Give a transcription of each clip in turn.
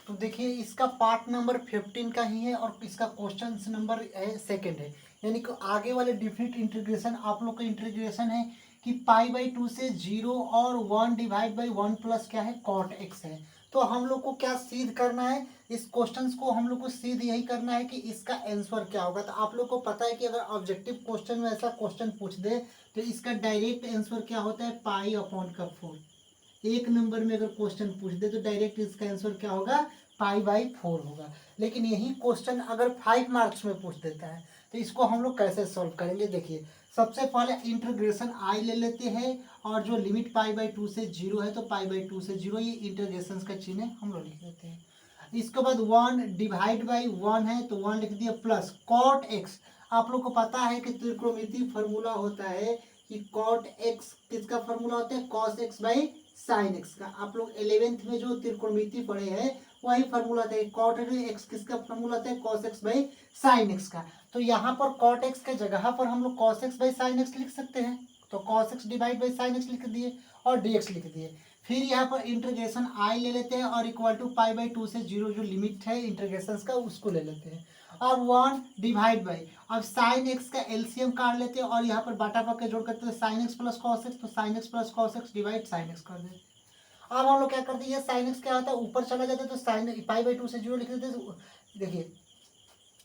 तो देखिए इसका पार्ट नंबर 15 का ही है और इसका क्वेश्चन नंबर है सेकंड है। यानी कि आगे वाले डिफरेंट इंटीग्रेशन आप लोग का इंटीग्रेशन है कि पाई/2 से 0 और 1 डिवाइड बाई 1 प्लस क्या है कॉट एक्स है। तो हम लोग को क्या सिद्ध करना है, इस क्वेश्चंस को हम लोग को सिद्ध यही करना है कि इसका आंसर क्या होगा। तो आप लोग को पता है कि अगर ऑब्जेक्टिव क्वेश्चन में ऐसा क्वेश्चन पूछ दे तो इसका डायरेक्ट आंसर क्या होता है, पाई/4। एक नंबर में अगर क्वेश्चन पूछ दे तो डायरेक्ट इसका आंसर क्या होगा, पाई/4 होगा। लेकिन यही क्वेश्चन अगर 5 मार्क्स में पूछ देता है तो इसको हम लोग कैसे सॉल्व करेंगे। देखिए सबसे पहले इंटीग्रेशन आई ले लेते हैं और जो लिमिट पाई/2 से 0 है तो पाई/2 से 0 ये इंटीग्रेशन का चिन्ह हम लोग लिख देते हैं। इसके बाद 1 डिवाइड बाई 1 है तो 1 लिख दिया प्लस कॉट एक्स। आप लोग को पता है कि त्रिकोणमिति फॉर्मूला होता है कि कॉट एक्स किसका फॉर्मूला होता है, cos x by sine x का। आप लोग 11th में जो त्रिकोणमिति पढ़े हैं वही फॉर्मूला था, कॉट एक्स किसका फॉर्मूला था, cos x by sine x का। तो यहाँ पर कॉट एक्स के जगह पर हम लोग cos x by sine x लिख सकते हैं। तो cos x divide by sine x लिख दिए और डीएक्स लिख दिए। फिर यहाँ पर इंटीग्रेशन आई ले लेते हैं और इक्वल टू पाई/2 से 0 जो लिमिट है इंटीग्रेशन का उसको ले लेते हैं। अब 1 डिवाइड बाई, अब साइन एक्स का एलसीएम काट लेते हैं और यहाँ पर बाटा पक्के जोड़ करते हैं sine x plus cos x, तो sine x plus cos x divide sine x कर देते हैं। अब हम लोग क्या करते हैं, साइन एक्स क्या होता है ऊपर चला जाता है तो साइन पाई/2 से 0 लिख देते हैं। देखिए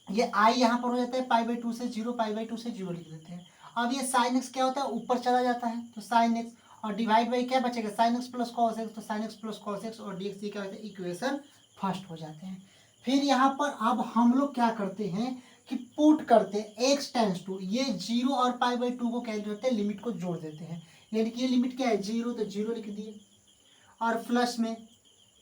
ये आई यहाँ पर हो जाता है पाई/2 से 0, पाई/2 से 0 लिख देते हैं। अब ये साइन एक्स क्या होता है ऊपर चला जाता है तो साइन एक्स और डिवाइड बाई क्या बचेगा, sine x plus cos x, तो sine x plus cos x और डीएक्स क्या होता है, इक्वेशन फर्स्ट हो जाते हैं। फिर यहाँ पर अब हम लोग क्या करते हैं कि पुट करते हैं एक्स टेंस टू, ये 0 और पाई/2 को क्या करते हैं, लिमिट को जोड़ देते हैं। यानी कि ये लिमिट क्या है 0, तो 0 लिख दिए और प्लस में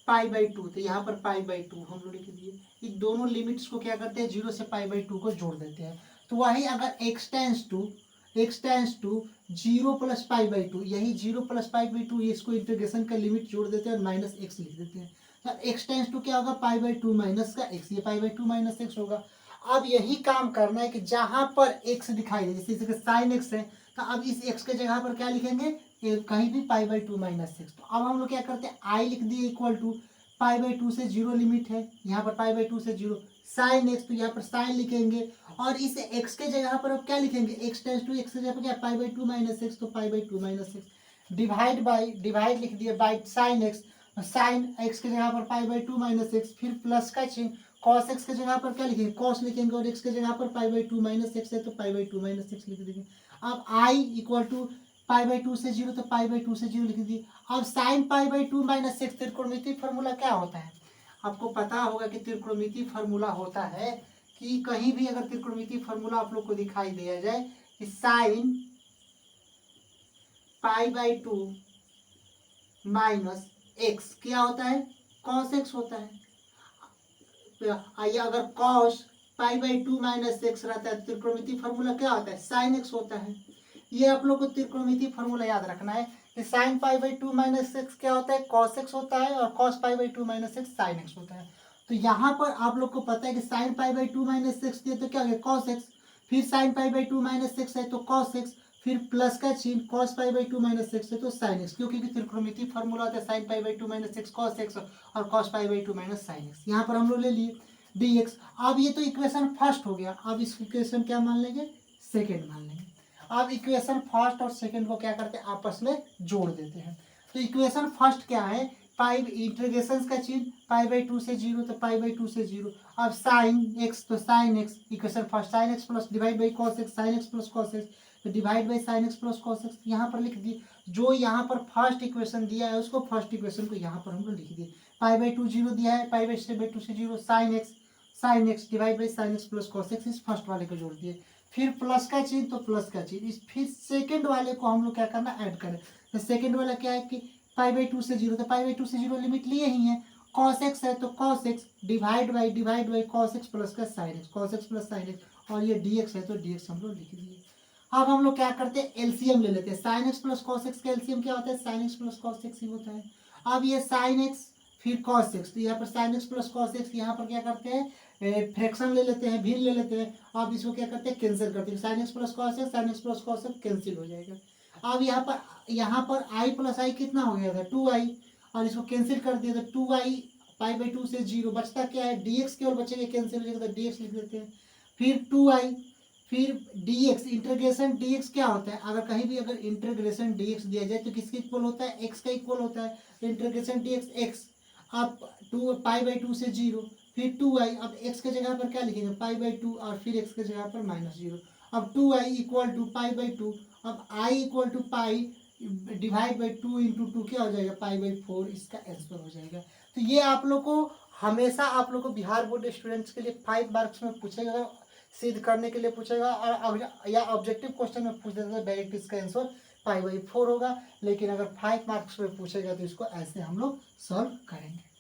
पाई/2, तो यहाँ पर पाई/2 हम लोग लिख दिए। ये दोनों लिमिट्स को क्या करते हैं 0 से पाई/2 को जोड़ देते हैं। तो वही अगर एक्स टेंस टू 0 प्लस पाई/2, यही 0 प्लस पाई/2 इसको इंटीग्रेशन का लिमिट जोड़ देते हैं और माइनस एक्स लिख देते हैं। तो एक्स टेंस टू क्या होगा, पाई/2 माइनस का एक्स, ये पाई/2 माइनस एक्स होगा। अब यही काम करना है कि जहां पर एक्स दिखाई दे, जैसे साइन एक्स है तो अब इस एक्स के जगह पर क्या लिखेंगे, कहीं भी पाई/2 माइनस एक्स। तो अब हम लोग क्या करते हैं, आई लिख दिए इक्वल टू पाई/2 से 0 लिमिट है, यहाँ पर पाई/2 से 0 साइन एक्स, तो यहाँ पर साइन लिखेंगे और इस एक्स के जगह पर अब क्या लिखेंगे, एक्स टेंस टू एक्स के जगह पर क्या पाई/2 माइनस एक्स, तो pi minus x divide by, divide लिख दिए by sine x, sine x के जगह पर पाई/2 माइनस एक्स, फिर प्लस का चिन्ह, कॉस एक्स के जगह पर क्या लिखेंगे, कॉस लिखेंगे और एक्स के जगह पर पाई/2 माइनस एक्स है तो पाई/2 माइनस एक्स लिख देंगे। अब आई इक्वल टू पाई/2 से 0, तो पाई/2 से 0 लिख दिए। अब sign pi minus x, त्रिकोणमिति formula क्या होता है, आपको पता होगा कि त्रिकोणमिति फॉर्मूला होता है कि कहीं भी अगर त्रिकोणमिति फॉर्मूला आप लोग को दिखाई दिया जाए कि साइन पाई/2 माइनस एक्स क्या होता है, कॉस एक्स होता है। आइए अगर कॉस पाई/2 माइनस एक्स रहता है त्रिकोणमिति फॉर्मूला क्या होता है, साइन एक्स होता है। ये आप लोग को त्रिकोणमिति फॉर्मूला याद रखना है कि साइन पाई/2 माइनस एक्स क्या होता है, कॉस एक्स होता है और cos pi minus x sine x होता है। तो यहाँ पर आप लोग को पता है कि साइन पाई/2 माइनस एक्स दिया तो क्या हो गया, कॉस एक्स, फिर साइन पाई/2 माइनस एक्स है तो कॉस एक्स, फिर प्लस का चिन्ह कॉस पाई/2 माइनस एक्स है तो साइन एक्स, क्योंकि त्रिकोणमिति फॉर्मूला होता है sine pi minus x cos x और cos pi minus sine x. यहाँ पर हम लोग ले लिए dx। अब ये तो इक्वेशन फर्स्ट हो गया, अब इस इक्वेशन क्या मान लेंगे, सेकेंड मान लेंगे। अब इक्वेशन फर्स्ट और सेकेंड को क्या करते हैं, आपस में जोड़ देते हैं। तो इक्वेशन फर्स्ट क्या है, पाई इंटीग्रेशन का चिन्ह पाई/2 से 0, तो पाई/2 से 0। अब साइन एक्स, तो sine x equation first sine x plus divide by cos x, sine x plus cos x, तो divide by sine x plus cos x यहाँ पर लिख दिए। जो यहाँ पर फर्स्ट इक्वेशन दिया है उसको फर्स्ट इक्वेशन को यहाँ पर हम लोग लिख दिए। पाई/2 0 दिया है, पाई/2 से 0 sine x divide by sine x plus cos x, इस फर्स्ट वाले को जोड़ दिए। फिर प्लस का चिन्ह तो प्लस का चिन्ह, इस फिर सेकंड वाले को हम लोग क्या करना, ऐड करें। तो सेकंड वाला क्या है कि पाई/2 से 0, तो पाई/2 से 0 लिमिट लिए ही है, कॉस एक्स है तो cos x divide by cos x plus का sine x, cos x plus sine x, और ये dx है तो dx हम लोग लिख दिए। अब हम लोग क्या करते हैं, एलसीएम ले लेते हैं। Sine x plus cos x का एलसीएम क्या होता है, sine x plus cos x ही होता है। अब ये साइन एक्स फिर कॉस एक्स, तो यहाँ पर sine x plus cos x, यहाँ पर क्या करते हैं फ्रैक्शन ले लेते हैं, भिन्न ले लेते हैं। अब इसको क्या करते हैं, कैंसिल करते हैं। Sine x plus cos x, sine x plus cos x cancel हो जाएगा। अब यहाँ पर आई प्लस आई कितना हो गया था, 2i, और इसको कैंसिल कर दिया तो 2i पाई बाई टू से जीरो, बचता क्या है डी एक्स, केवल बचेगा कैंसिल हो जाएगा तो डी एक्स लिख देते हैं। फिर टू आई, फिर D x, integration D x क्या होता है, अगर कहीं भी अगर इंटीग्रेशन डी एक्स दिया जाए तो किसके इक्वल होता है, एक्स का इक्वल होता है, तो इंटीग्रेशन डी एक्स एक्स, अब टू पाई बाई टू से जीरो, फिर टू आई, अब एक्स के जगह पर क्या लिखेंगे पाई बाई टू, और फिर एक्स के जगह पर माइनस जीरो, अब two I equal to pi by two, अब I equal to pi divide by two into two क्या हो जाएगा पाई बाई फोर, इसका आंसर हो जाएगा। तो ये आप लोग को हमेशा आप लोग को बिहार बोर्ड स्टूडेंट्स के लिए 5 मार्क्स में पूछेगा, सिद्ध करने के लिए पूछेगा, और या ऑब्जेक्टिव क्वेश्चन में पूछ देता है डायरेक्ट इसका आंसर पाई बाई फोर होगा, लेकिन अगर 5 मार्क्स में पूछेगा तो इसको ऐसे हम लोग सॉल्व करेंगे।